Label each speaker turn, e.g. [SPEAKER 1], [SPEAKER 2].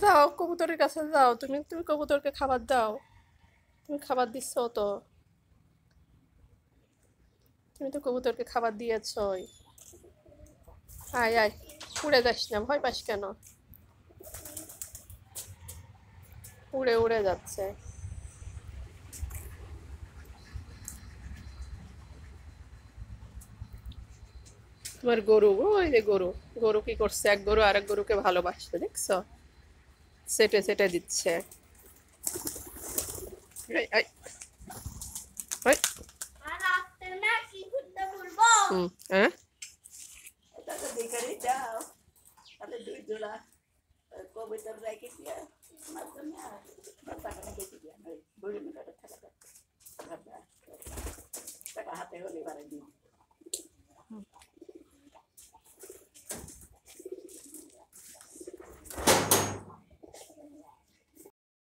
[SPEAKER 1] যাও কবুতরের কাছে যাও, তুমি তুমি কবুতরকে খাবার দাও। তুমি খাবার দিচ্ছ তো, তুমি তো কবুতরকে খাবার দিয়েছই। আয় আয়, উড়ে যাস না, ভয় পাস কেন? উড়ে উড়ে যাচ্ছে। তোমার গরু, ওই যে গরু, গরু কি করছে, এক গরু আরেক গরুকে ভালোবাসছে দেখছো, সেটে সেটে দিচ্ছে। এই, এই, ওই,
[SPEAKER 2] আর রাত্রে না কি করতে বলবো?
[SPEAKER 1] হ্যাঁ,
[SPEAKER 3] টাকা দিয়ে করে দাও, তাহলে 2 জোড়া কবুতর রেখে দিয়ে আমার জন্য টাকা বেশি দিয়ে ওই বুড়ি মেয়েটার টাকা হাতে হলে এবারে দিই।